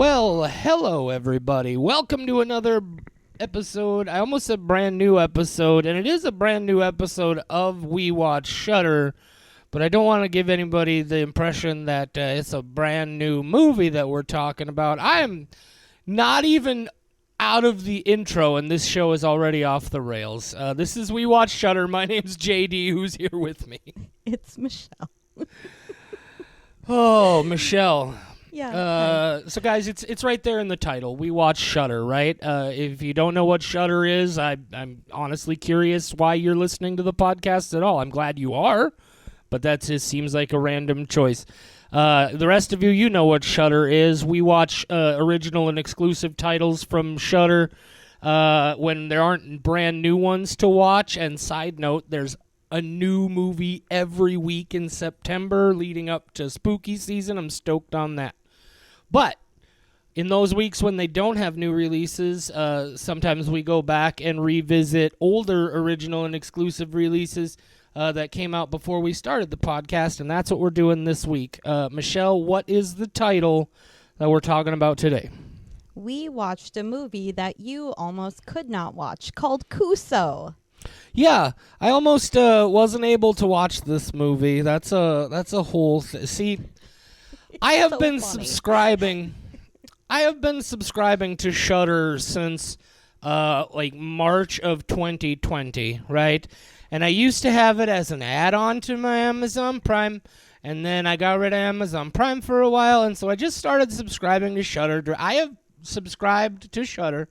Well, hello everybody. Welcome to another episode. I almost said brand new episode, and it is a brand new episode of We Watch Shudder, but I don't want to give anybody the impression that it's a brand new movie that we're talking about. I am not even out of the intro, and this show is already off the rails. This is We Watch Shudder. My name's JD. Who's here with me? It's Michelle. Oh, Michelle. Yeah. So guys, it's right there in the title. We watch Shudder, right? If you don't know what Shudder is, I'm honestly curious why you're listening to the podcast at all. I'm glad you are, but that just seems like a random choice. The rest of you know what Shudder is. We watch original and exclusive titles from Shudder when there aren't brand new ones to watch. And side note, there's a new movie every week in September leading up to spooky season. I'm stoked on that. But in those weeks when they don't have new releases, sometimes we go back and revisit older original and exclusive releases that came out before we started the podcast, and that's what we're doing this week. Michelle, what is the title that we're talking about today? We watched a movie that you almost could not watch called Kuso. Yeah, I almost wasn't able to watch this movie. That's a whole see. I have been subscribing. I have been subscribing to Shudder since like March of 2020, right? And I used to have it as an add-on to my Amazon Prime, and then I got rid of Amazon Prime for a while, and so I just started subscribing to Shudder. I have subscribed to Shudder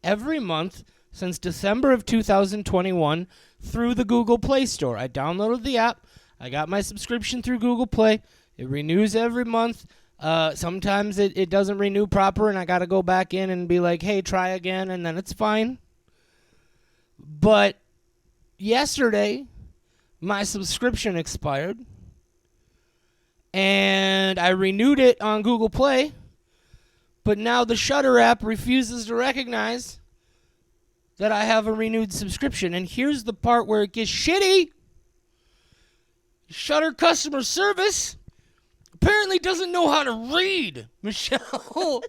every month since December of 2021 through the Google Play Store. I downloaded the app. I got my subscription through Google Play. It renews every month. Sometimes it doesn't renew proper, and I got to go back in and be like, hey, try again, and then it's fine. But yesterday, my subscription expired, and I renewed it on Google Play, but now the Shudder app refuses to recognize that I have a renewed subscription. And here's the part where it gets shitty. Shudder customer service apparently doesn't know how to read, Michelle.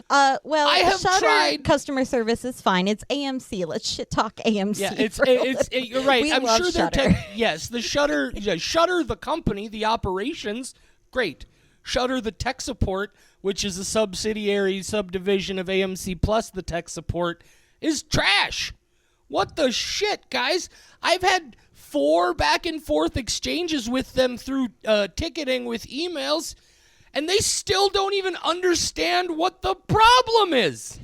Well, I have Shudder tried. customer service is fine. It's AMC. Let's shit talk AMC. Yeah, you're right. We I'm love sure they're Shudder. yes, the Shudder, Shudder the company, the operations, great. Shudder the tech support, which is a subdivision of AMC Plus, the tech support, is trash. What the shit, guys? I've had 4 back and forth exchanges with them through ticketing with emails, and they still don't even understand what the problem is.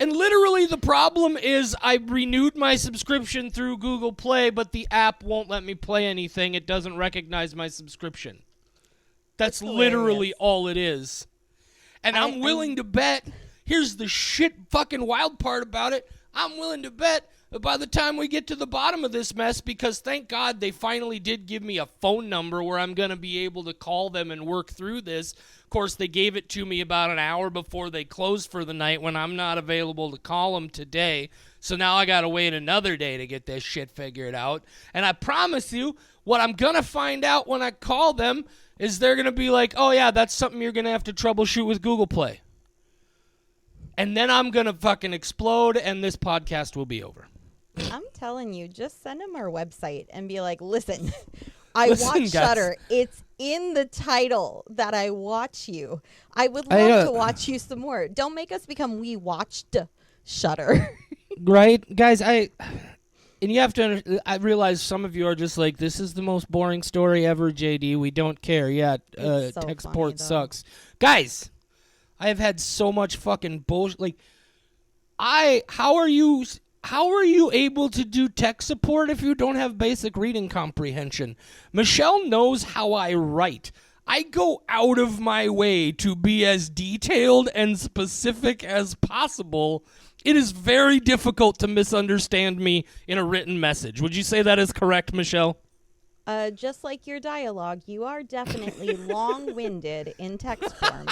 And literally the problem is I renewed my subscription through Google Play, but the app won't let me play anything. It doesn't recognize my subscription. That's literally all it is. And I'm willing to bet, here's the shit fucking wild part about it, I'm willing to bet that by the time we get to the bottom of this mess, because thank God they finally did give me a phone number where I'm going to be able to call them and work through this. Of course, they gave it to me about an hour before they closed for the night when I'm not available to call them today. So now I got to wait another day to get this shit figured out. And I promise you, what I'm going to find out when I call them is they're going to be like, oh yeah, that's something you're going to have to troubleshoot with Google Play. And then I'm going to fucking explode and this podcast will be over. I'm telling you, just send them our website and be like, listen, I watch Shudder. It's in the title that I watch you. I would love to watch you some more. Don't make us become We Watched Shudder. Right? Guys, and you have to, I realize some of you are just like, this is the most boring story ever, JD. We don't care. Yeah, tech support sucks. Guys, I have had so much fucking bullshit. Like, how are you able to do tech support if you don't have basic reading comprehension? Michelle knows how I write. I go out of my way to be as detailed and specific as possible. It is very difficult to misunderstand me in a written message. Would you say that is correct, Michelle? Just like your dialogue, you are definitely long-winded in text form.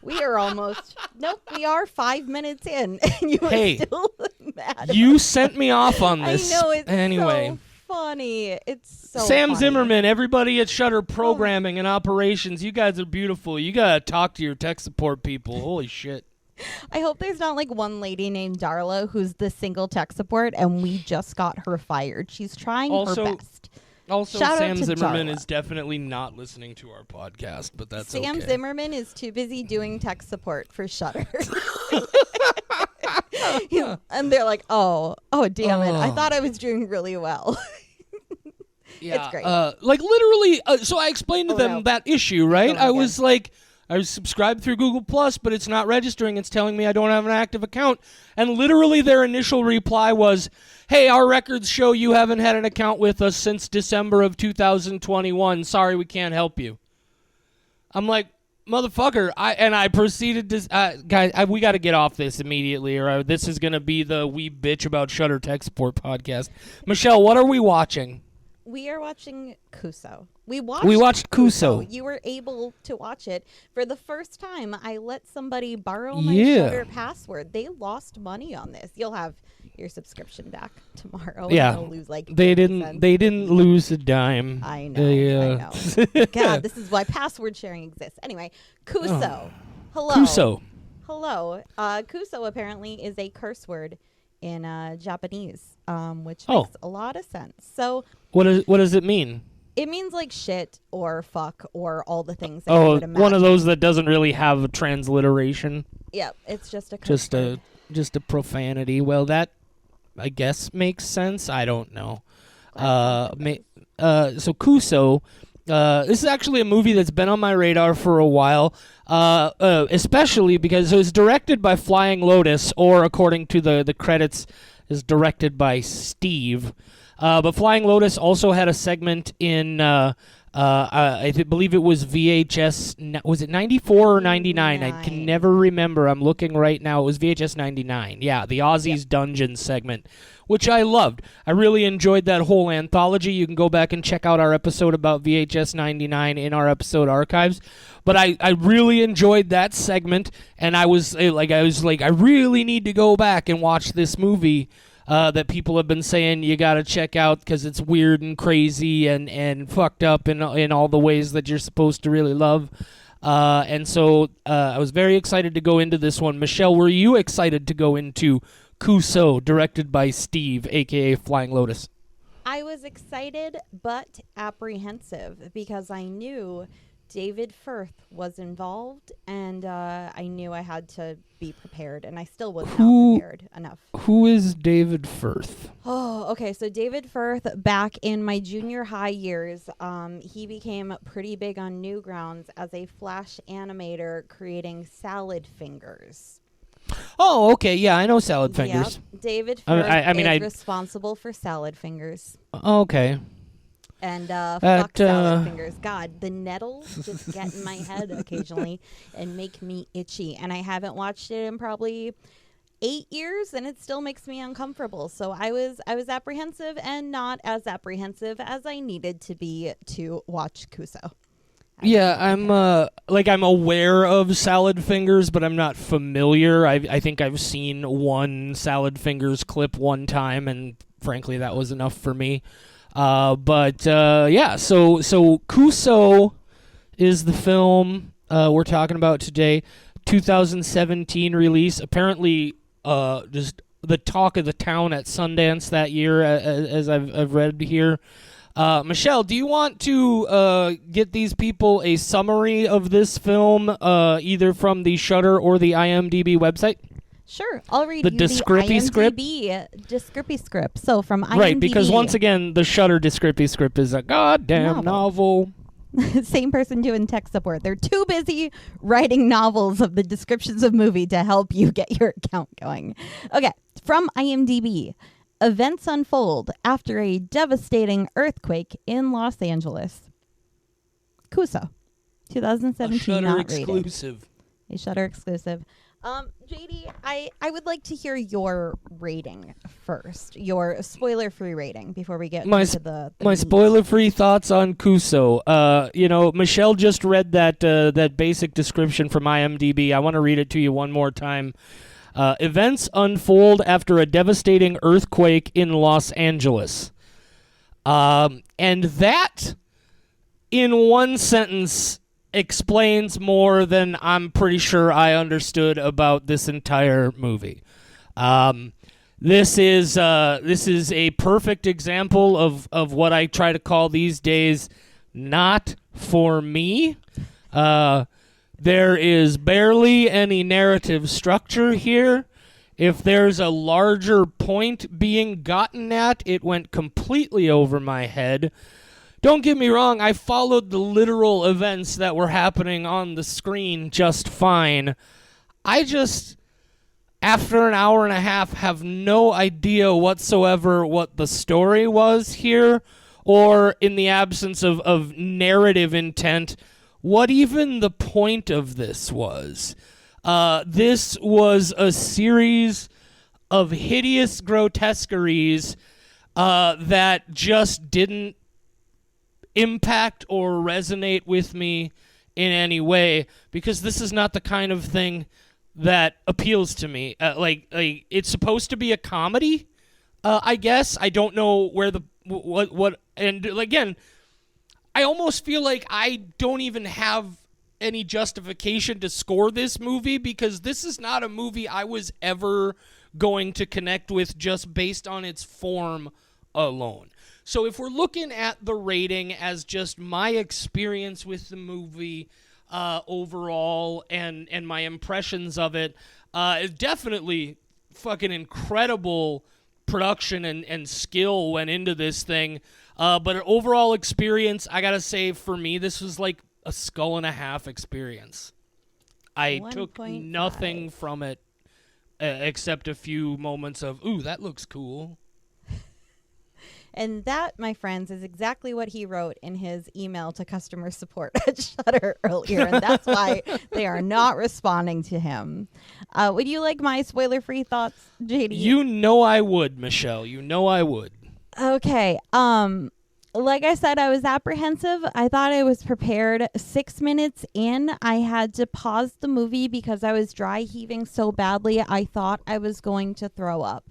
We are 5 minutes in, and you are still mad. You sent me off on this. I know, it's anyway. so funny. It's so Sam funny. Zimmerman, everybody at Shudder programming and operations, you guys are beautiful. You got to talk to your tech support people. Holy shit. I hope there's not like one lady named Darla who's the single tech support and we just got her fired. She's trying her best. Also, Shout Sam out to Zimmerman Darla. is definitely not listening to our podcast, but that's okay. Sam Zimmerman is too busy doing tech support for Shudder. And they're like, oh, damn it. I thought I was doing really well. Yeah, it's great. Like literally, so I explained to them that issue, right? I was like, I was subscribed through Google Plus, but it's not registering. It's telling me I don't have an active account. And literally their initial reply was, hey, our records show you haven't had an account with us since December of 2021. Sorry, we can't help you. I'm like, motherfucker. I proceeded to, guys, we got to get off this immediately, or this is going to be the We Bitch About Shudder Tech Support podcast. Michelle, what are we watching? We are watching Kuso. We watched Kuso. You were able to watch it. For the first time, I let somebody borrow my Shudder password. They lost money on this. You'll have your subscription back tomorrow. Yeah. And they'll lose like They 50 cents. didn't lose a dime. I know. I know. God, this is why password sharing exists. Anyway, Kuso. Hello. Kuso. Hello. Kuso apparently is a curse word in Japanese, which makes a lot of sense. So what does it mean? It means like shit or fuck or all the things that you would imagine. One of those that doesn't really have a transliteration. Yeah, it's just a curse word. Just a profanity. Well, that I guess makes sense. I don't know. So Kuso, this is actually a movie that's been on my radar for a while, especially because it was directed by Flying Lotus, or according to the credits, is directed by Steve. But Flying Lotus also had a segment in, I believe it was VHS, was it 94 or 99? I can never remember. I'm looking right now. It was VHS 99. Yeah, the Aussies Dungeon segment, which I loved. I really enjoyed that whole anthology. You can go back and check out our episode about VHS 99 in our episode archives. But I really enjoyed that segment, and I was like, I really need to go back and watch this movie that people have been saying you got to check out because it's weird and crazy and fucked up in all the ways that you're supposed to really love. And so I was very excited to go into this one. Michelle, were you excited to go into Kuso, directed by Steve, a.k.a. Flying Lotus? I was excited but apprehensive because I knew David Firth was involved, and I knew I had to be prepared, and I still was not prepared enough. Who is David Firth? Oh, okay. So David Firth, back in my junior high years, he became pretty big on Newgrounds as a Flash animator creating Salad Fingers. Oh, okay. Yeah, I know Salad Fingers. Yep. David Firth is responsible for Salad Fingers. Okay. And fuck Salad Fingers. God, the nettles just get in my head occasionally and make me itchy. And I haven't watched it in probably 8 years, and it still makes me uncomfortable. So I was apprehensive, and not as apprehensive as I needed to be to watch Kuso. Yeah, I'm aware of Salad Fingers, but I'm not familiar. I think I've seen one Salad Fingers clip one time, and frankly, that was enough for me. So Kuso is the film we're talking about today. 2017 release. Apparently, just the talk of the town at Sundance that year, as I've read here. Michelle, do you want to get these people a summary of this film, either from the Shudder or the IMDb website? Sure, I'll read the you Descrippy script. Descrippy script. So from IMDb. Right, because once again, the Shudder Descrippy script is a goddamn novel. Same person doing tech support. They're too busy writing novels of the descriptions of movie to help you get your account going. Okay, from IMDb. Events unfold after a devastating earthquake in Los Angeles. Kuso, 2017. A Shudder not exclusive. Rated. A Shudder exclusive. JD, I would like to hear your rating first, your spoiler-free rating before we get into the my spoiler-free thoughts on Kuso. Michelle just read that basic description from IMDb. I want to read it to you one more time. Events unfold after a devastating earthquake in Los Angeles. And that, in one sentence, explains more than I'm pretty sure I understood about this entire movie. This is a perfect example of what I try to call these days not for me. There is barely any narrative structure here. If there's a larger point being gotten at, it went completely over my head. Don't get me wrong, I followed the literal events that were happening on the screen just fine. I just, after an hour and a half, have no idea whatsoever what the story was here, or in the absence of narrative intent, what even the point of this was. This was a series of hideous grotesqueries that just didn't impact or resonate with me in any way, because this is not the kind of thing that appeals to me. Like it's supposed to be a comedy, I guess. I don't know where what and again, I almost feel like I don't even have any justification to score this movie, because this is not a movie I was ever going to connect with just based on its form alone. So if we're looking at the rating as just my experience with the movie overall and my impressions of it, definitely fucking incredible production and skill went into this thing. But an overall experience, I gotta say, for me, this was like a skull and a half experience. I took nothing from it except a few moments of, ooh, that looks cool. And that, my friends, is exactly what he wrote in his email to customer support at Shudder earlier. And that's why they are not responding to him. Would you like my spoiler-free thoughts, JD? You know I would, Michelle. You know I would. Okay. Like I said, I was apprehensive. I thought I was prepared. 6 minutes in, I had to pause the movie because I was dry heaving so badly I thought I was going to throw up.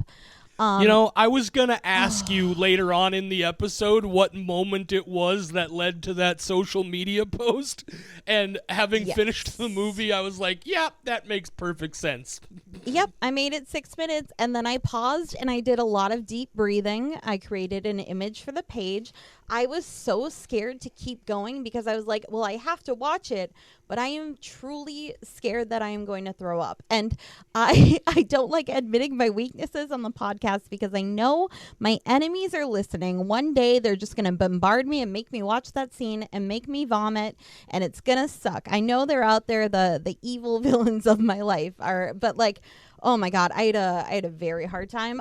I was going to ask you later on in the episode what moment it was that led to that social media post. And having finished the movie, I was like, yeah, that makes perfect sense. Yep, I made it 6 minutes, and then I paused, and I did a lot of deep breathing. I created an image for the page. I was so scared to keep going because I was like, well, I have to watch it, but I am truly scared that I am going to throw up. And I don't like admitting my weaknesses on the podcast because I know my enemies are listening. One day they're just going to bombard me and make me watch that scene and make me vomit, and it's going to suck. I know they're out there, the evil villains of my life are, but like, oh my God, I had a very hard time.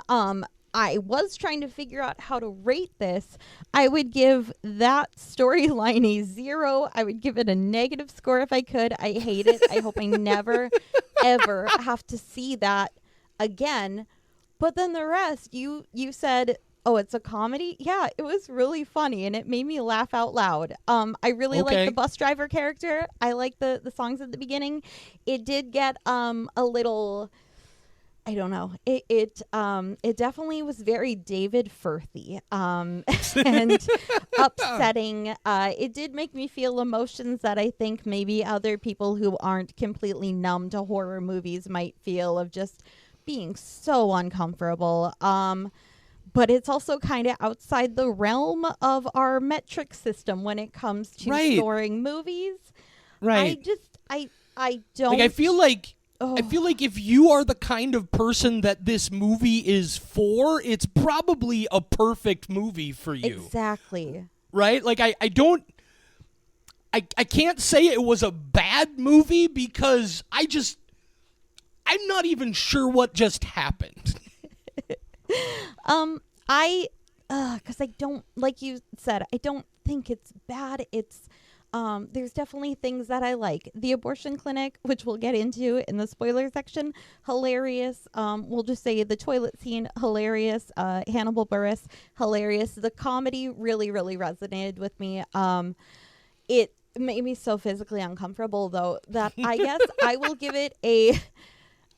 I was trying to figure out how to rate this. I would give that storyline a 0. I would give it a negative score if I could. I hate it. I hope I never, ever have to see that again. But then the rest, you said, oh, it's a comedy? Yeah, it was really funny, and it made me laugh out loud. I really like the bus driver character. I like the songs at the beginning. It did get a little... I don't know. It definitely was very David Firthy and upsetting. It did make me feel emotions that I think maybe other people who aren't completely numb to horror movies might feel, of just being so uncomfortable. But it's also kind of outside the realm of our metric system when it comes to scoring movies. Right. I don't... Like, I feel like if you are the kind of person that this movie is for, it's probably a perfect movie for you. Exactly. Right? Like, I can't say it was a bad movie because I'm not even sure what just happened. Because I don't, like you said, I don't think it's bad. It's... there's definitely things that I like. The abortion clinic, which we'll get into in the spoiler section, hilarious. We'll just say the toilet scene, hilarious. Hannibal Buress, hilarious. The comedy really, really resonated with me. It made me so physically uncomfortable, though, that I guess I will give it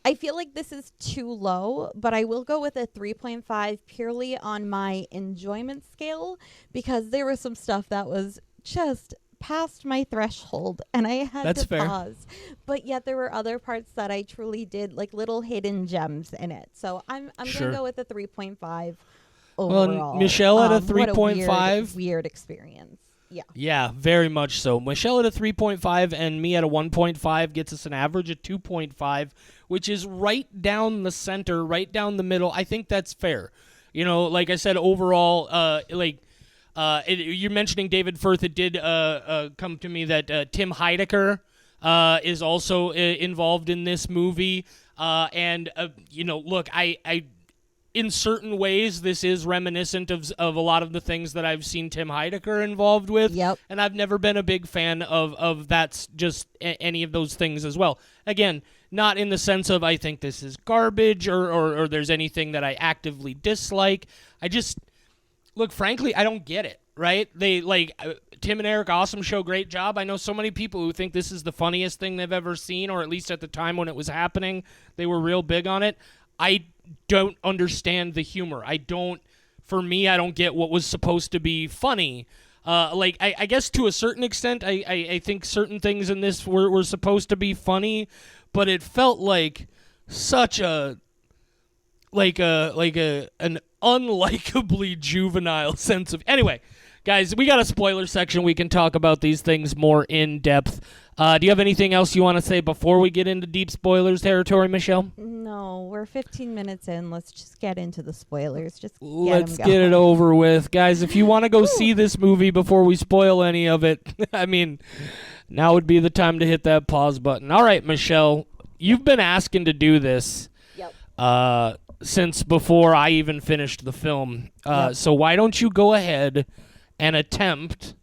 I feel like this is too low, but I will go with a 3.5 purely on my enjoyment scale because there was some stuff that was just past my threshold and I had That's to fair. pause. But yet there were other parts that I truly did, like little hidden gems in it. So I'm Sure. gonna go with a 3.5 Well, overall. Michelle at a What a 3.5. weird experience. Yeah. Yeah, very much so. Michelle at a 3.5 and me at a 1.5 gets us an average of 2.5, which is right down the center, right down the middle. I think that's fair. You know, like I said, overall, you're mentioning David Firth. It did come to me that Tim Heidecker is also involved in this movie. Look, I in certain ways, this is reminiscent of a lot of the things that I've seen Tim Heidecker involved with. Yep. And I've never been a big fan of that's just any of those things as well. Again, not in the sense of I think this is garbage or there's anything that I actively dislike. I just, look, frankly, I don't get it, right? They, Tim and Eric Awesome Show, great job. I know so many people who think this is the funniest thing they've ever seen, or at least at the time when it was happening, they were real big on it. I don't understand the humor. For me, I don't get what was supposed to be funny. I guess to a certain extent, I think certain things in this were supposed to be funny, but it felt like such an unlikably juvenile sense of. Anyway, guys, we got a spoiler section. We can talk about these things more in depth. Do you have anything else you want to say before we get into deep spoilers territory, Michelle? No, we're 15 minutes in. Let's just get into the spoilers. Let's get it over with. Guys, if you want to go see this movie before we spoil any of it, I mean, now would be the time to hit that pause button. All right, Michelle, you've been asking to do this since before I even finished the film. So why don't you go ahead and attempt,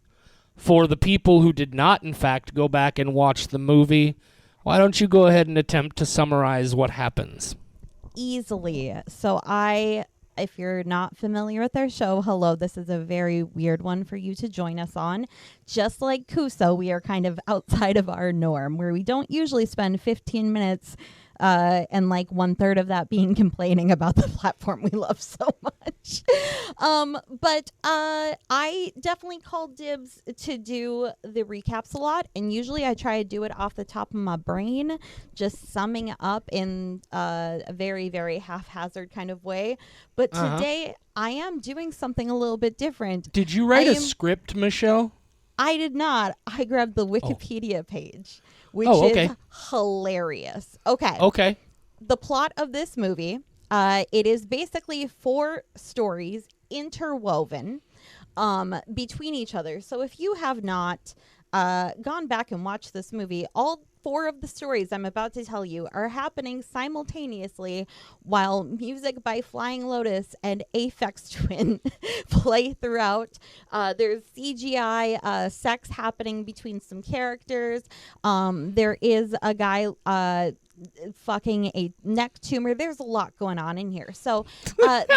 for the people who did not, in fact, go back and watch the movie, why don't you go ahead and attempt to summarize what happens? Easily. So if you're not familiar with our show, hello, this is a very weird one for you to join us on. Just like Kuso, we are kind of outside of our norm, where we don't usually spend 15 minutes and like 1/3 of that being complaining about the platform we love so much. But I definitely called dibs to do the recaps a lot, and usually I try to do it off the top of my brain, just summing up in a very, very haphazard kind of way. But today I am doing something a little bit different. Did you write a script, Michelle? I did not. I grabbed the Wikipedia page, which is hilarious. Okay. The plot of this movie, it is basically 4 stories interwoven between each other. So if you have not gone back and watched this movie, all 4 of the stories I'm about to tell you are happening simultaneously while music by Flying Lotus and Aphex Twin play throughout. There's CGI sex happening between some characters. There is a guy fucking a neck tumor. There's a lot going on in here. So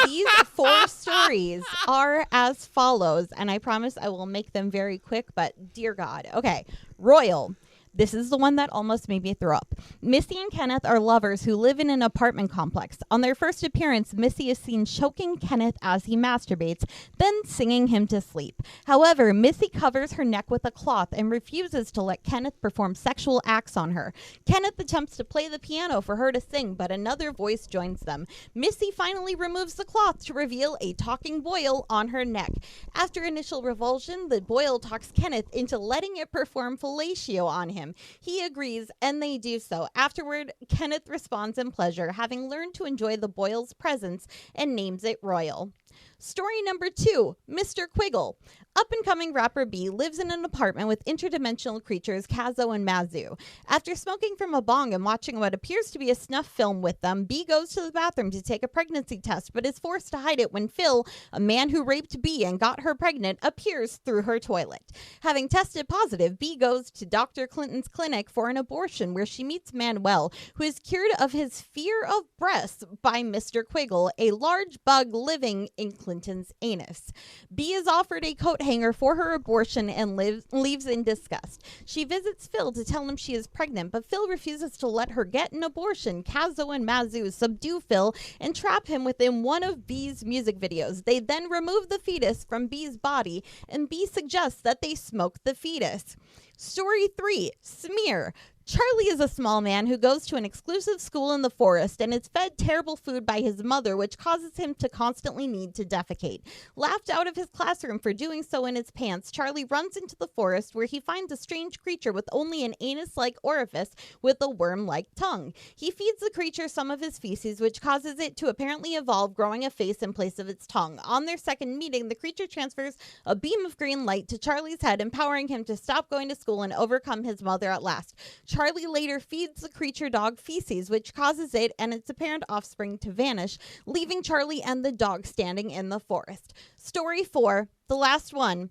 these 4 stories are as follows, and I promise I will make them very quick, but dear God. Okay, Royal. This is the one that almost made me throw up. Missy and Kenneth are lovers who live in an apartment complex. On their first appearance, Missy is seen choking Kenneth as he masturbates, then singing him to sleep. However, Missy covers her neck with a cloth and refuses to let Kenneth perform sexual acts on her. Kenneth attempts to play the piano for her to sing, but another voice joins them. Missy finally removes the cloth to reveal a talking boil on her neck. After initial revulsion, the boil talks Kenneth into letting it perform fellatio on him. He agrees, and they do so. Afterward, Kenneth responds in pleasure, having learned to enjoy the boil's presence, and names it Royal. Story number 2, Mr. Quiggle. Up-and-coming rapper B lives in an apartment with interdimensional creatures Kazo and Mazu. After smoking from a bong and watching what appears to be a snuff film with them, B goes to the bathroom to take a pregnancy test, but is forced to hide it when Phil, a man who raped B and got her pregnant, appears through her toilet. Having tested positive, B goes to Dr. Clinton's clinic for an abortion, where she meets Manuel, who is cured of his fear of breasts by Mr. Quiggle, a large bug living in Clinton's anus. B is offered a coat hanger for her abortion and leaves in disgust. She visits Phil to tell him she is pregnant, but Phil refuses to let her get an abortion. Kuso and Mazu subdue Phil and trap him within one of B's music videos. They then remove the fetus from B's body, and B suggests that they smoke the fetus. Story 3, Smear. Charlie is a small man who goes to an exclusive school in the forest and is fed terrible food by his mother, which causes him to constantly need to defecate. Laughed out of his classroom for doing so in his pants, Charlie runs into the forest where he finds a strange creature with only an anus-like orifice with a worm-like tongue. He feeds the creature some of his feces, which causes it to apparently evolve, growing a face in place of its tongue. On their second meeting, the creature transfers a beam of green light to Charlie's head, empowering him to stop going to school and overcome his mother at last. Charlie later feeds the creature dog feces, which causes it and its apparent offspring to vanish, leaving Charlie and the dog standing in the forest. Story 4, the last one,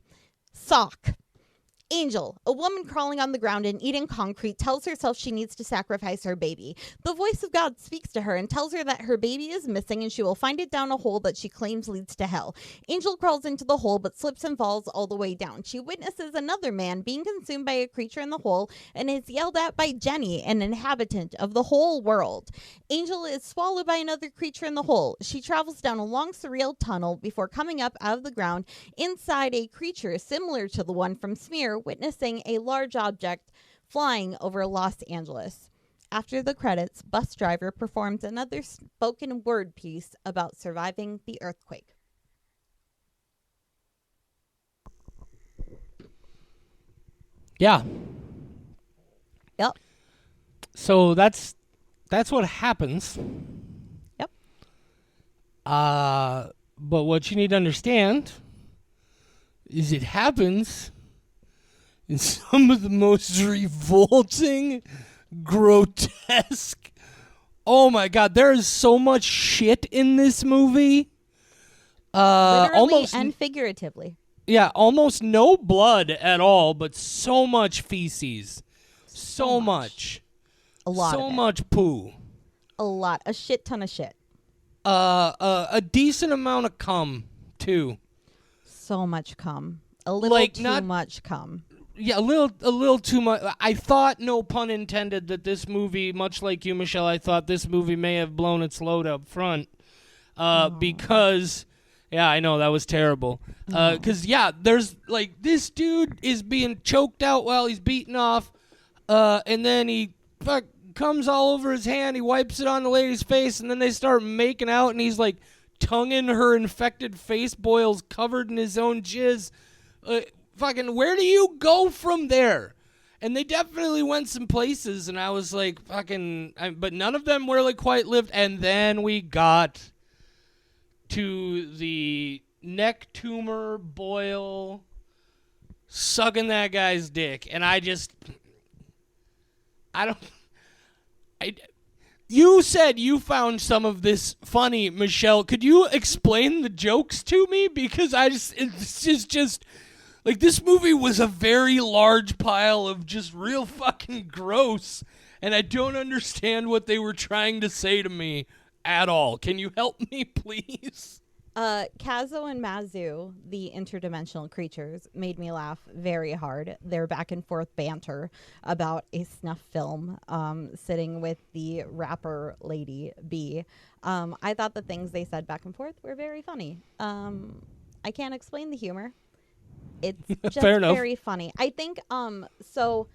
Sock. Angel, a woman crawling on the ground and eating concrete, tells herself she needs to sacrifice her baby. The voice of God speaks to her and tells her that her baby is missing and she will find it down a hole that she claims leads to hell. Angel crawls into the hole but slips and falls all the way down. She witnesses another man being consumed by a creature in the hole and is yelled at by Jenny, an inhabitant of the whole world. Angel is swallowed by another creature in the hole. She travels down a long surreal tunnel before coming up out of the ground inside a creature similar to the one from Smear, witnessing a large object flying over Los Angeles. After the credits, Bus Driver performs another spoken word piece about surviving the earthquake. Yeah. Yep. So that's what happens. Yep. But what you need to understand is it happens in some of the most revolting, grotesque. Oh my God, there is so much shit in this movie. Literally Almost and figuratively. Yeah, almost no blood at all, but so much feces. So much. A lot. So much poo. A lot. A shit ton of shit. A decent amount of cum too. So much cum. A little too much cum. Yeah, a little too much. I thought, no pun intended, that this movie, much like you, Michelle, I thought this movie may have blown its load up front. Because, yeah, I know, that was terrible. Because, there's, this dude is being choked out while he's beaten off, and then he comes all over his hand, he wipes it on the lady's face, and then they start making out, and he's, tonguing her infected face boils covered in his own jizz. Where do you go from there? And they definitely went some places, and I was like, but none of them were quite lived. And then we got to the neck tumor boil sucking that guy's dick, and you said you found some of this funny, Michelle. Could you explain the jokes to me? Because it's just this movie was a very large pile of just real fucking gross, and I don't understand what they were trying to say to me at all. Can you help me, please? Kuso and Mazu, the interdimensional creatures, made me laugh very hard. Their back and forth banter about a snuff film, sitting with the rapper lady B. I thought the things they said back and forth were very funny. I can't explain the humor. It's just very funny. I think, so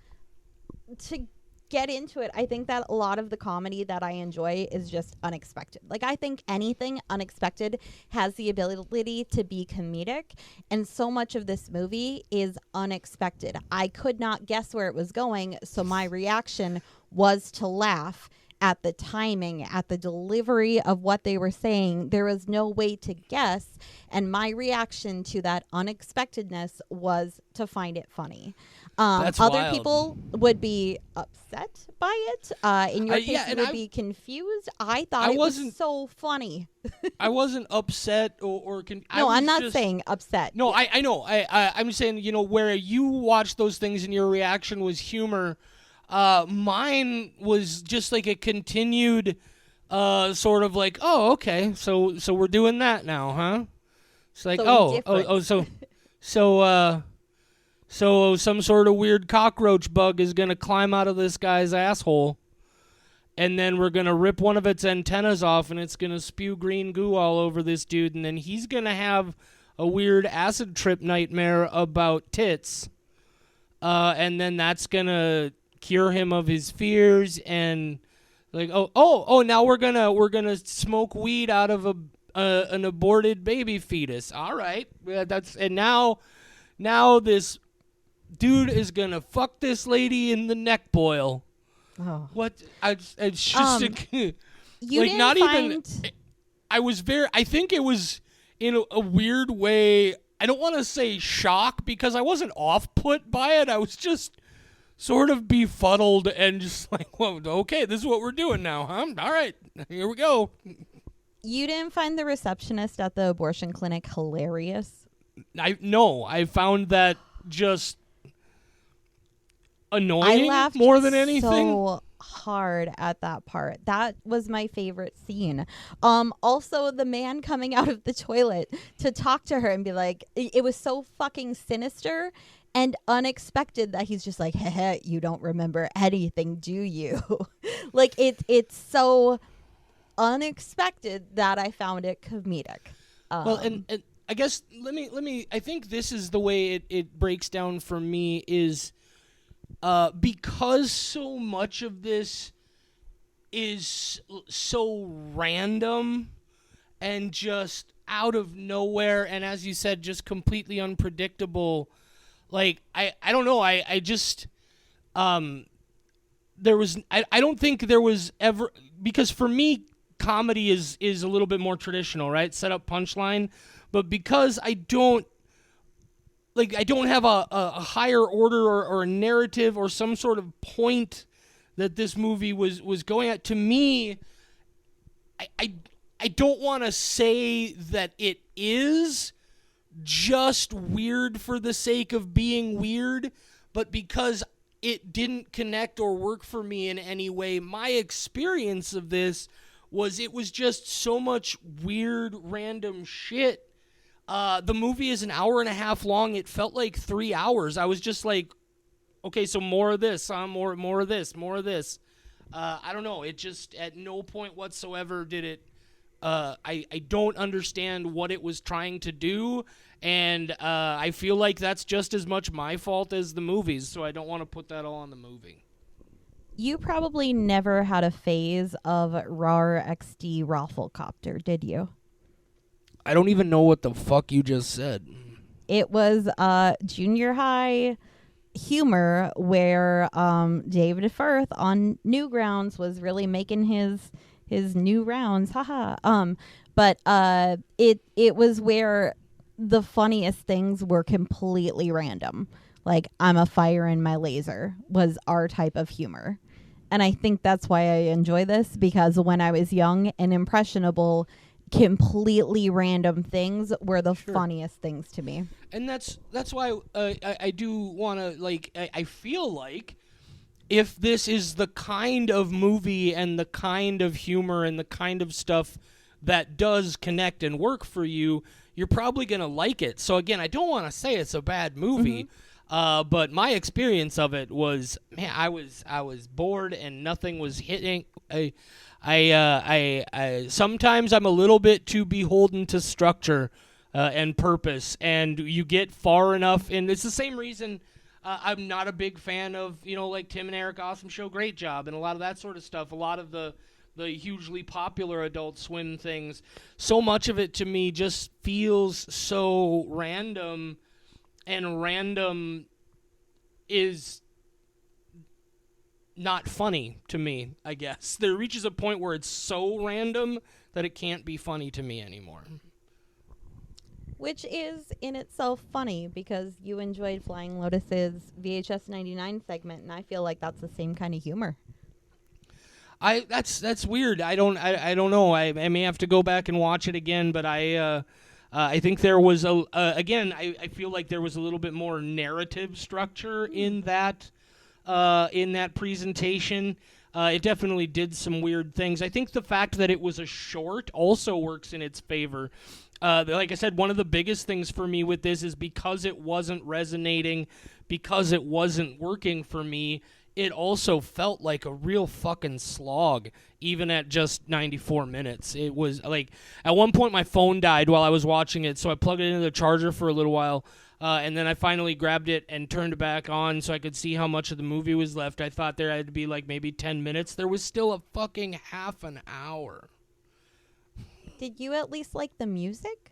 to get into it, I think that a lot of the comedy that I enjoy is just unexpected. I think anything unexpected has the ability to be comedic, and so much of this movie is unexpected. I could not guess where it was going, so my reaction was to laugh at the timing, at the delivery of what they were saying. There was no way to guess, and my reaction to that unexpectedness was to find it funny. That's other wild. People would be upset by it. In your case, you would be confused. I thought it was so funny. I wasn't upset or no, I'm not saying upset. No, I know. I'm saying, where you watched those things and your reaction was humor. Mine was just a continued, sort of oh, okay, so we're doing that now, huh? It's like, So so some sort of weird cockroach bug is going to climb out of this guy's asshole, and then we're going to rip one of its antennas off, and it's going to spew green goo all over this dude, and then he's going to have a weird acid trip nightmare about tits, and then that's going to cure him of his fears, and like, now we're gonna smoke weed out of an aborted baby fetus. All right, and now this dude is gonna fuck this lady in the neck boil. Oh. What? It's just you like didn't not find... even. I think it was in a weird way. I don't want to say shock because I wasn't off put by it. I was just sort of befuddled and just like, well, okay, this is what we're doing now, huh? All right, here we go. You didn't find the receptionist at the abortion clinic hilarious? No, I found that just annoying I laughed more than anything. So hard at that part. That was my favorite scene. Also the man coming out of the toilet to talk to her and be like, it was so fucking sinister and unexpected that he's just like, heh, you don't remember anything, do you? Like it's so unexpected that I found it comedic. Well, and I guess let me. I think this is the way it breaks down for me is because so much of this is so random and just out of nowhere, and as you said, just completely unpredictable. Like, I don't know, I just, there was, I don't think there was ever, because for me, comedy is a little bit more traditional, right? Set up punchline, but because I don't have a higher order or a narrative or some sort of point that this movie was going at, to me, I don't want to say that it is just weird for the sake of being weird, but because it didn't connect or work for me in any way, my experience of this was it was just so much weird, random shit. The movie is an hour and a half long. It felt like 3 hours. I was just like, okay, so more of this, more of this, more of this. I don't know. It just, at no point whatsoever did it, I don't understand what it was trying to do, and I feel like that's just as much my fault as the movie's, so I don't want to put that all on the movie. You probably never had a phase of RAR XD Rafflecopter, did you? I don't even know what the fuck you just said. It was junior high humor where David Firth on Newgrounds was really making his new rounds, haha. But it was where the funniest things were completely random. Like, I'm a fire in my laser was our type of humor. And I think that's why I enjoy this, because when I was young and impressionable, completely random things were the funniest things to me. And that's why I do want to, like, I feel like if this is the kind of movie and the kind of humor and the kind of stuff that does connect and work for you, you're probably going to like it. So again, I don't want to say it's a bad movie, but my experience of it was, man, I was bored and nothing was hitting. I sometimes I'm a little bit too beholden to structure and purpose, and you get far enough, and it's the same reason I'm not a big fan of, like Tim and Eric Awesome Show, Great Job, and a lot of that sort of stuff, a lot of the hugely popular Adult Swim things. So much of it to me just feels so random, and random is not funny to me, I guess. There reaches a point where it's so random that it can't be funny to me anymore. Which is in itself funny, because you enjoyed Flying Lotus's VHS 99 segment, and I feel like that's the same kind of humor. That's weird. I don't know. I may have to go back and watch it again, but I think there was again, I feel like there was a little bit more narrative structure in that presentation. It definitely did some weird things. I think the fact that it was a short also works in its favor. like I said, one of the biggest things for me with this is because it wasn't resonating, because it wasn't working for me, it also felt like a real fucking slog, even at just 94 minutes. It was like, at one point my phone died while I was watching it, so I plugged it into the charger for a little while, and then I finally grabbed it and turned it back on so I could see how much of the movie was left. I thought there had to be like maybe 10 minutes. There was still a fucking half an hour. Did you at least like the music?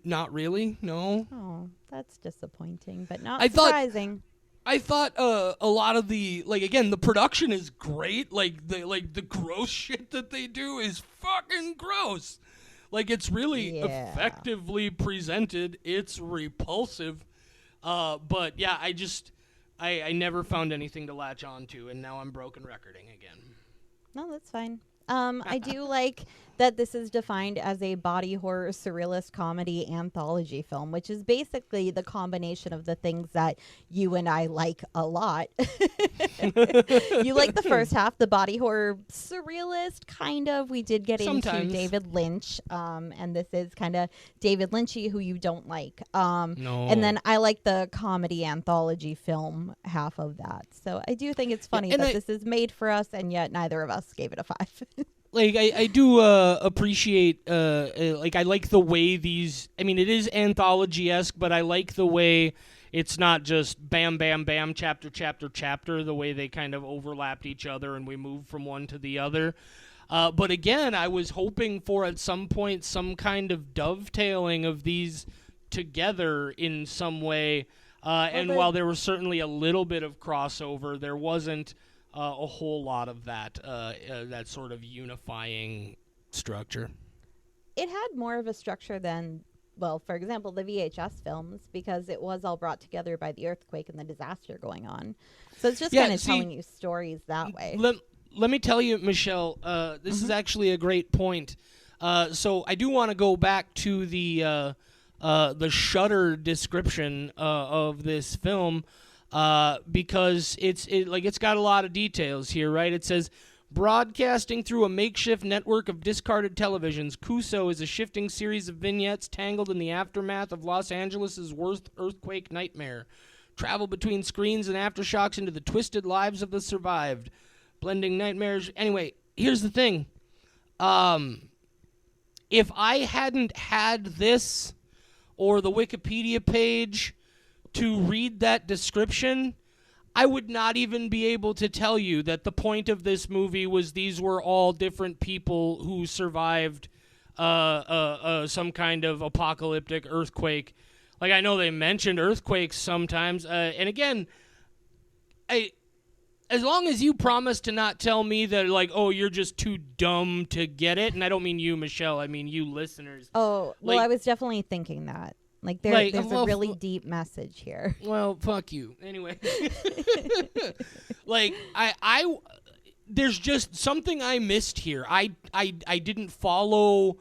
Not really, no. Oh, that's disappointing, but not surprising. I thought a lot of the, like, again, the production is great. Like the gross shit that they do is fucking gross. Like, it's really effectively presented. It's repulsive. But yeah, I never found anything to latch on to, and now I'm broken recording again. No, that's fine. I do like that this is defined as a body horror surrealist comedy anthology film, which is basically the combination of the things that you and I like a lot. You like the first half, the body horror surrealist, kind of. We did get into David Lynch, and this is kind of David Lynchy, who you don't like. No. And then I like the comedy anthology film half of that. So I do think it's funny that this is made for us, and yet neither of us gave it a 5. Like, I do appreciate, like, I like the way these, I mean, it is anthology-esque, but I like the way it's not just bam, bam, bam, chapter, chapter, chapter, the way they kind of overlapped each other and we move from one to the other. But again, I was hoping for at some point some kind of dovetailing of these together in some way. And while there was certainly a little bit of crossover, there wasn't a whole lot of that that sort of unifying structure. It had more of a structure than, well, for example, the VHS films, because it was all brought together by the earthquake and the disaster going on. So it's just kind of telling you stories that way. Let me tell you, Michelle, this is actually a great point. So I do want to go back to the Shudder description of this film. Because it's got a lot of details here, right? It says, broadcasting through a makeshift network of discarded televisions, Kuso is a shifting series of vignettes tangled in the aftermath of Los Angeles' worst earthquake nightmare. Travel between screens and aftershocks into the twisted lives of the survived. Blending nightmares. Anyway, here's the thing. If I hadn't had this or the Wikipedia page to read that description, I would not even be able to tell you that the point of this movie was these were all different people who survived some kind of apocalyptic earthquake. Like, I know they mentioned earthquakes sometimes, and again, as long as you promise to not tell me that, like, oh, you're just too dumb to get it, and I don't mean you, Michelle, I mean you listeners. Oh, well, I was definitely thinking that. Like, there's a really deep message here. Well, fuck you. Anyway. Like, I there's just something I missed here. I didn't follow,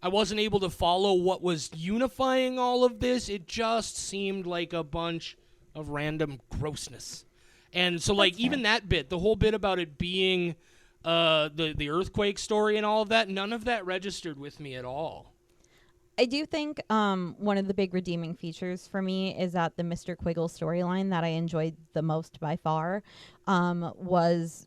I wasn't able to follow what was unifying all of this. It just seemed like a bunch of random grossness. And so, like, even that bit, the whole bit about it being the earthquake story and all of that, none of that registered with me at all. I do think one of the big redeeming features for me is that the Mr. Quiggle storyline that I enjoyed the most by far was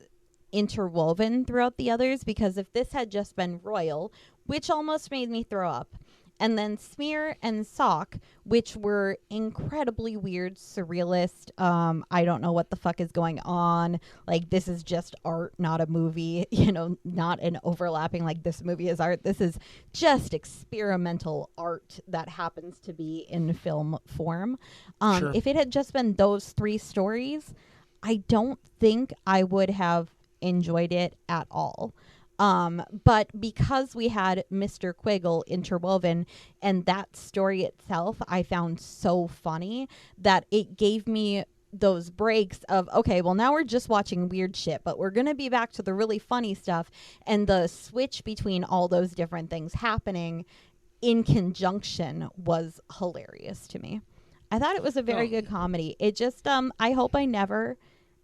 interwoven throughout the others, because if this had just been Royal, which almost made me throw up, and then Smear and Sock, which were incredibly weird, surrealist, I don't know what the fuck is going on, like, this is just art, not a movie, you know, not an overlapping, like, this movie is art, this is just experimental art that happens to be in film form. Sure. If it had just been those 3 stories, I don't think I would have enjoyed it at all. But because we had Mr. Quiggle interwoven, and that story itself I found so funny that it gave me those breaks of, okay, well, now we're just watching weird shit, but we're going to be back to the really funny stuff. And the switch between all those different things happening in conjunction was hilarious to me. I thought it was a very good comedy. It just, I hope I never,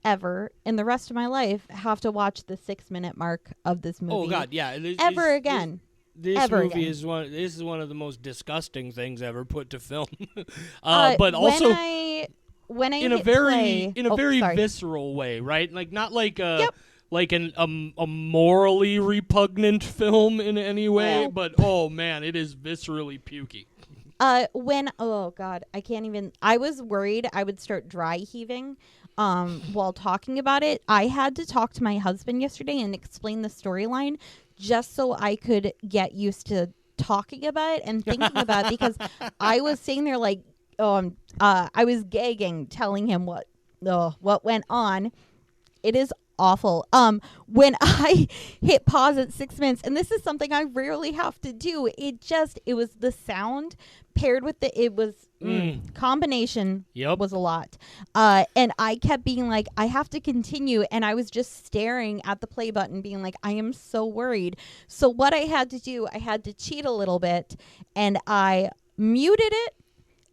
ever in the rest of my life have to watch the 6-minute mark of this movie. Oh God, yeah, ever again. this ever movie again. this is one of the most disgusting things ever put to film. But also when I in a hit very play, sorry. visceral way, right? Like not like Yep. a morally repugnant film in any way, Well, but oh man, it is viscerally pukey. Oh god, I can't even. I was worried I would start dry heaving while talking about it. I had to talk to my husband yesterday and explain the storyline just so I could get used to talking about it and thinking about it, because I was sitting there like, I was gagging telling him what went on. It is awful. When I hit pause at 6 minutes, and this is something I rarely have to do, it was the sound paired with combination was a lot. And I kept being like, I have to continue. And I was just staring at the play button being like, I am so worried. So what I had to do, I had to cheat a little bit, and I muted it.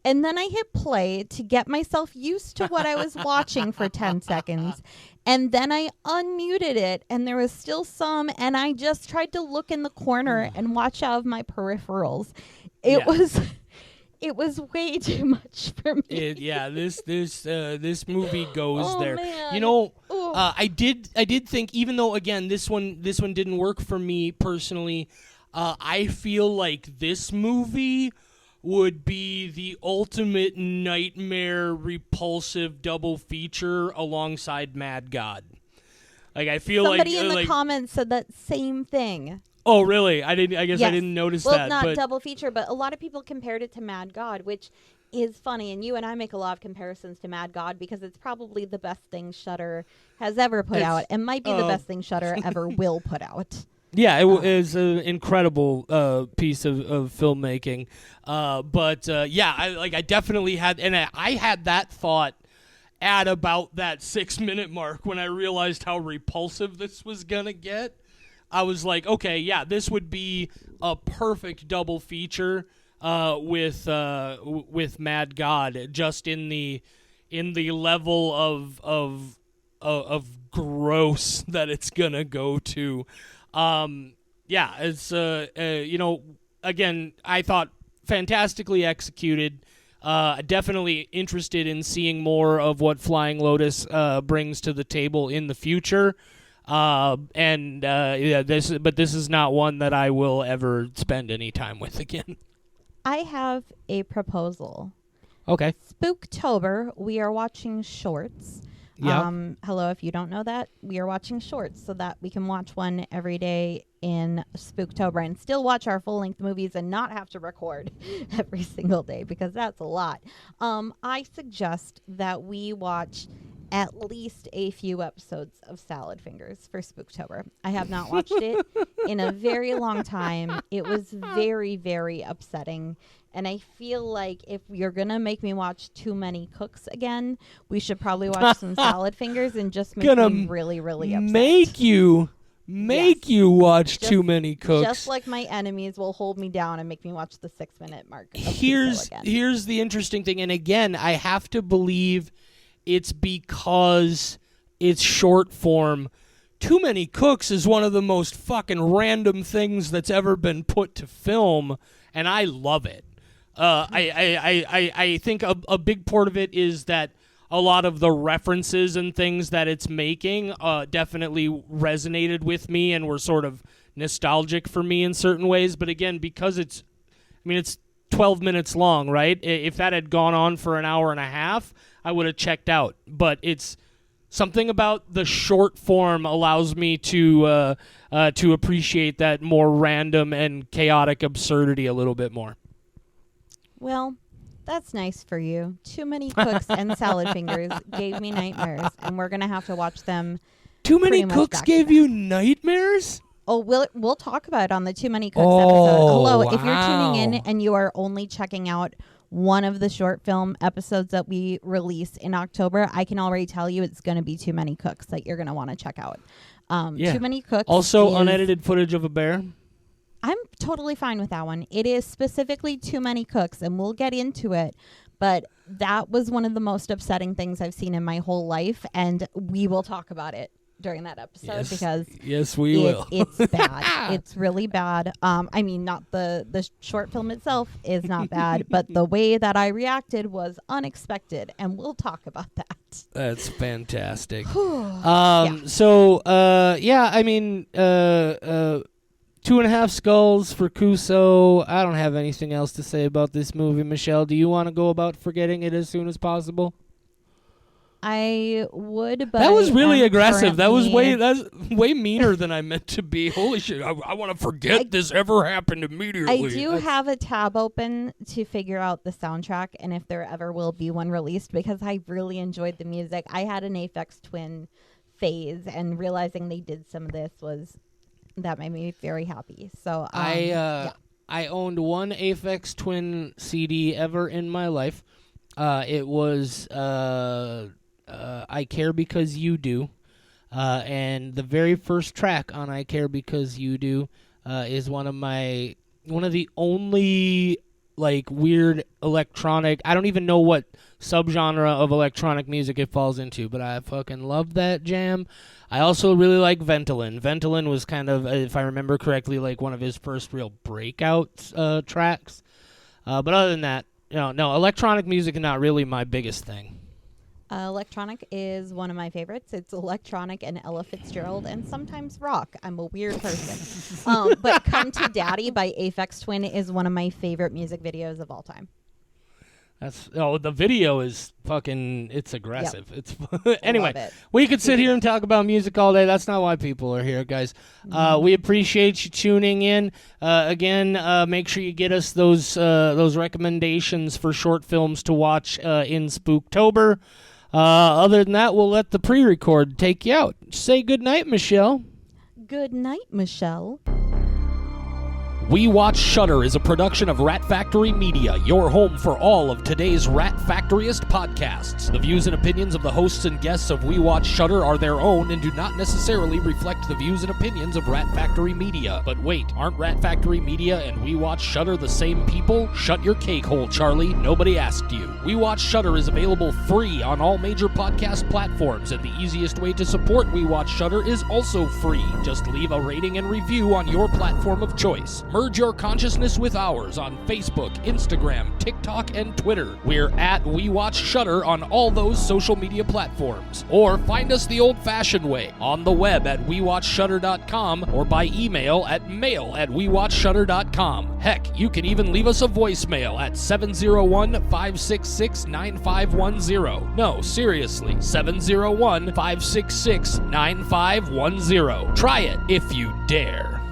And then I hit play to get myself used to what I was watching for 10 seconds. And then I unmuted it, and there was still some, and I just tried to look in the corner and watch out of my peripherals. It was way too much for me. This movie goes there. Man. You know, I did think, even though again this one didn't work for me personally, I feel like this movie would be the ultimate nightmare repulsive double feature alongside Mad God. Like I feel somebody like in the comments said that same thing. Oh really? I guess yes. I didn't notice well, that. Well, not but double feature, but a lot of people compared it to Mad God, which is funny. And you and I make a lot of comparisons to Mad God because it's probably the best thing Shudder has ever put out, and might be the best thing Shudder ever will put out. Yeah, it is an incredible piece of filmmaking. I definitely had, and I had that thought at about that 6 minute mark when I realized how repulsive this was gonna get. I was like, okay, yeah, this would be a perfect double feature with Mad God, just in the level of gross that it's gonna go to. It's again, I thought fantastically executed. Definitely interested in seeing more of what Flying Lotus brings to the table in the future. This is not one that I will ever spend any time with again. I have a proposal. Okay. Spooktober, we are watching shorts. Yeah. Hello, if you don't know that, we are watching shorts so that we can watch one every day in Spooktober and still watch our full-length movies and not have to record every single day, because that's a lot. I suggest that we watch at least a few episodes of Salad Fingers for Spooktober. I have not watched it in a very long time. It was very, very upsetting. And I feel like if you're going to make me watch Too Many Cooks again, we should probably watch some Salad Fingers and just make me really, really upset. Make you watch Too Many Cooks. Just like my enemies will hold me down and make me watch the 6 minute mark. Here's the interesting thing. And again, I have to believe it's because it's short form. Too Many Cooks is one of the most fucking random things that's ever been put to film, and I love it. I think a big part of it is that a lot of the references and things that it's making definitely resonated with me and were sort of nostalgic for me in certain ways. But again, because it's 12 minutes long, right? If that had gone on for an hour and a half, I would have checked out. But it's something about the short form allows me to appreciate that more random and chaotic absurdity a little bit more. Well, that's nice for you. Too Many Cooks and Salad Fingers gave me nightmares, and we're going to have to watch them. Too Many Cooks gave you nightmares? Oh, we'll talk about it on the Too Many Cooks episode. Hello, if you're tuning in and you are only checking out one of the short film episodes that we release in October, I can already tell you it's going to be Too Many Cooks that you're going to want to check out. Too Many Cooks. Also, unedited footage of a bear. I'm totally fine with that one. It is specifically Too Many Cooks, and we'll get into it. But that was one of the most upsetting things I've seen in my whole life, and we will talk about it during that episode Yes. because Yes, we will. It's bad. It's really bad. I mean, not the short film itself is not bad, but the way that I reacted was unexpected, and we'll talk about that. That's fantastic. Yeah. So, I mean, 2.5 Skulls for Kuso. I don't have anything else to say about this movie. Michelle, do you want to go about forgetting it as soon as possible? I would, but that was really aggressive. That's way meaner than I meant to be. Holy shit! I want to forget this ever happened immediately. I do have a tab open to figure out the soundtrack and if there ever will be one released because I really enjoyed the music. I had an Aphex Twin phase, and realizing they did some of this that made me very happy. So I owned one Aphex Twin CD ever in my life. It was I Care Because You Do. And the very first track on I Care Because You Do is one of the only like weird electronic, I don't even know what subgenre of electronic music it falls into, but I fucking love that jam. I also really like Ventolin. Ventolin was kind of, if I remember correctly, like one of his first real breakout tracks. But other than that, no, electronic music is not really my biggest thing. Electronic is one of my favorites. It's electronic and Ella Fitzgerald and sometimes rock. I'm a weird person. But Come to Daddy by Aphex Twin is one of my favorite music videos of all time. The video is fucking, it's aggressive. Yep. It's anyway, we could sit here and talk about music all day. That's not why people are here, guys. We appreciate you tuning in. Again, make sure you get us those recommendations for short films to watch in Spooktober. Other than that, we'll let the pre-record take you out. Say good night, Michelle. Good night, Michelle. We Watch Shudder is a production of Rat Factory Media, your home for all of today's Rat Factoryist podcasts. The views and opinions of the hosts and guests of We Watch Shudder are their own and do not necessarily reflect the views and opinions of Rat Factory Media. But wait, aren't Rat Factory Media and We Watch Shudder the same people? Shut your cake hole, Charlie. Nobody asked you. We Watch Shudder is available free on all major podcast platforms, and the easiest way to support We Watch Shudder is also free. Just leave a rating and review on your platform of choice. Merge your consciousness with ours on Facebook, Instagram, TikTok, and Twitter. We're at We Watch Shudder on all those social media platforms. Or find us the old-fashioned way, on the web at WeWatchShudder.com or by email at mail@WeWatchShudder.com. Heck, you can even leave us a voicemail at 701-566-9510. No, seriously, 701-566-9510. Try it if you dare.